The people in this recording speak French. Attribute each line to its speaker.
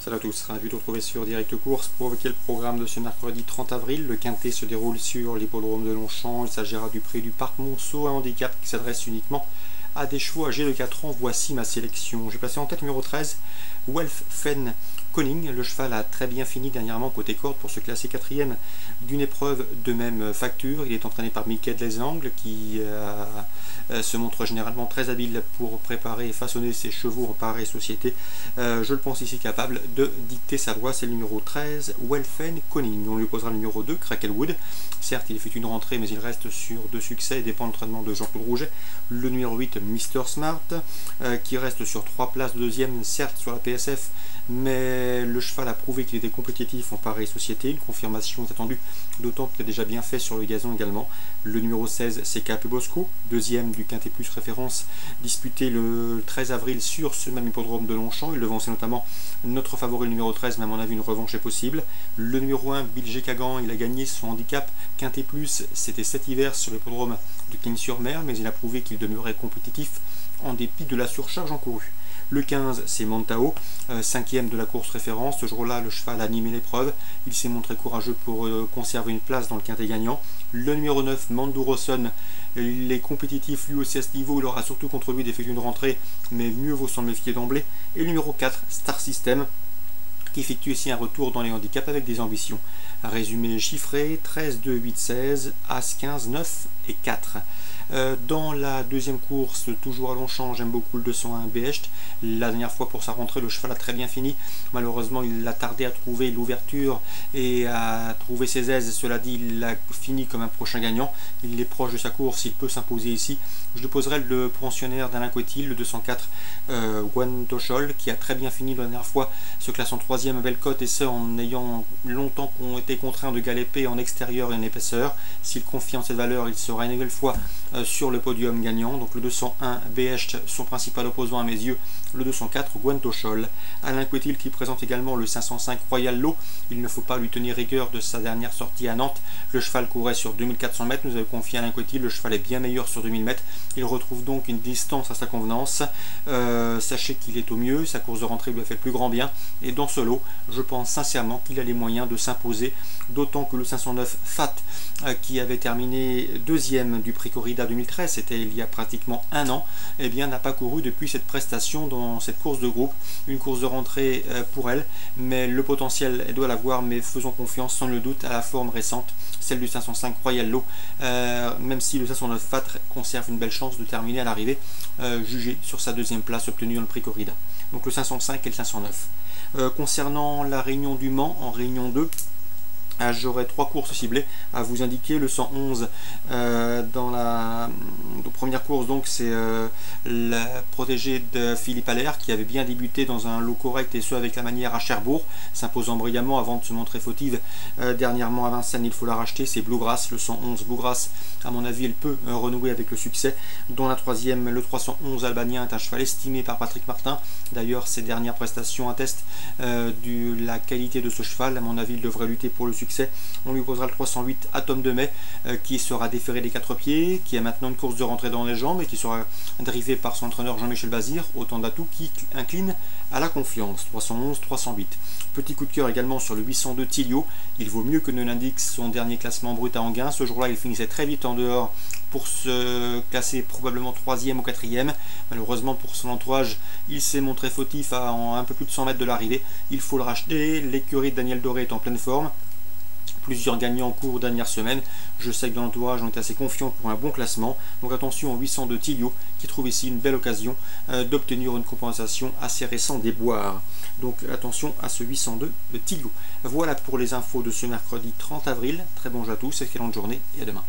Speaker 1: Salut à tous, ravi de vous retrouver sur Direct Course pour évoquer le programme de ce mercredi 30 avril. Le quintet se déroule sur l'hippodrome de Longchamp. Il s'agira du prix du Parc Monceau, un handicap qui s'adresse uniquement à des chevaux âgés de 4 ans. Voici ma sélection. J'ai placé en tête numéro 13, Welfen Koning. Le cheval a très bien fini dernièrement côté corde pour se classer 4e d'une épreuve de même facture. Il est entraîné par Michael Lesangles qui se montre généralement très habile pour préparer et façonner ses chevaux en pareille société. Je le pense ici capable de dicter sa voix. C'est le numéro 13, Welfen Koning. On lui posera le numéro 2, Cracklewood. Certes, il fait une rentrée, mais il reste sur 2 succès et dépend de l'entraînement de Jean-Claude Rouget. Le numéro 8, Mr Smart, qui reste sur 3 places de 2e, certes sur la PSF, mais le cheval a prouvé qu'il était compétitif en pareille société. Une confirmation est attendue, d'autant qu'il a déjà bien fait sur le gazon également. Le numéro 16, c'est Capé Bosco, 2e du Quintet Plus référence, disputé le 13 avril sur ce même hippodrome de Longchamp. Il devançait notamment notre favori, le numéro 13, mais à mon avis, une revanche est possible. Le numéro 1, Bill G. Kagan, il a gagné son handicap Quintet Plus, c'était cet hiver sur l'hippodrome de Clignes-sur-Mer, mais il a prouvé qu'il demeurait compétitif en dépit de la surcharge encourue. Le 15, c'est Montao, 5e de la course référence. Ce jour-là, le cheval a animé l'épreuve. Il s'est montré courageux pour conserver une place dans le quintet gagnant. Le numéro 9, Mandouroson, il est compétitif lui aussi à ce niveau. Il aura surtout contre lui d'effectuer une rentrée, mais mieux vaut s'en méfier d'emblée. Et le numéro 4, Star System, qui effectue ici un retour dans les handicaps avec des ambitions. Résumé chiffré, 13, 2, 8, 16, As, 15, 9 et 4. Dans la deuxième course, toujours à Longchamp, j'aime beaucoup le 201 Behecht. La dernière fois pour sa rentrée, le cheval a très bien fini. Malheureusement, il a tardé à trouver l'ouverture et à trouver ses aises. Cela dit, il a fini comme un prochain gagnant. Il est proche de sa course, il peut s'imposer ici. Je lui poserai le pensionnaire d'Alain Coetil, le 204 Guantochol, qui a très bien fini la dernière fois, se classe en 3e à belle cote, et ce en ayant longtemps été contraint de galoper en extérieur et en épaisseur. S'il confie en cette valeur, il sera une nouvelle fois sur le podium gagnant. Donc le 201 Behecht, son principal opposant à mes yeux, le 204 Guantochol. Alain Coetil qui présente également le 505 Royal Low. Il ne faut pas lui tenir rigueur de sa dernière sortie à Nantes. Le cheval courait sur 2400 mètres. Nous avons confié à Alain Coetil, le cheval est bien meilleur sur 2000 mètres. Il retrouve donc une distance à sa convenance. Sachez qu'il est au mieux. Sa course de rentrée lui a fait le plus grand bien. Et dans ce lot, je pense sincèrement qu'il a les moyens de s'imposer. D'autant que le 509 Fat, qui avait terminé 2e du prix Corrida 2013, c'était il y a pratiquement un an, eh bien n'a pas couru depuis cette prestation dans cette course de groupe. Une course de rentrée pour elle, mais le potentiel, elle doit l'avoir, mais faisons confiance sans le doute à la forme récente, celle du 505 Royal Low, même si le 509 Fat conserve une belle chance de terminer à l'arrivée, jugé sur sa 2e place obtenue dans le prix Corrida. Donc le 505 et le 509. Concernant la réunion du Mans, en réunion 2, j'aurai 3 courses ciblées à vous indiquer. Le 111 dans la première course, donc c'est la protégée de Philippe Allaire qui avait bien débuté dans un lot correct, et ce avec la manière à Cherbourg, s'imposant brillamment avant de se montrer fautive dernièrement à Vincennes. Il faut la racheter, c'est Bluegrass, le 111 Bluegrass. À mon avis, elle peut renouer avec le succès. Dans la 3e, le 311 Albanien est un cheval estimé par Patrick Martin. D'ailleurs, ses dernières prestations attestent de la qualité de ce cheval. À mon avis, il devrait lutter pour le succès. On lui posera le 308 Atom de Mai, qui sera déféré des 4 pieds, qui a maintenant une course de rentrée dans les jambes et qui sera drivé par son entraîneur Jean-Michel Bazir. Autant d'atouts qui inclinent à la confiance. 311, 308. Petit coup de cœur également sur le 802 Tilio. Il vaut mieux que ne l'indique son dernier classement brut à Anguin. Ce jour-là, il finissait très vite en dehors pour se classer probablement 3e ou 4e. Malheureusement pour son entourage, il s'est montré fautif à un peu plus de 100 mètres de l'arrivée. Il faut le racheter. L'écurie de Daniel Doré est en pleine forme. Plusieurs gagnants en cours dernière semaine. Je sais que dans l'entourage on est assez confiant pour un bon classement. Donc attention au 802 Tilio qui trouve ici une belle occasion d'obtenir une compensation assez récente des boires. Donc attention à ce 802 Tilio. Voilà pour les infos de ce mercredi 30 avril. Très bon jeu à tous, excellente journée et à demain.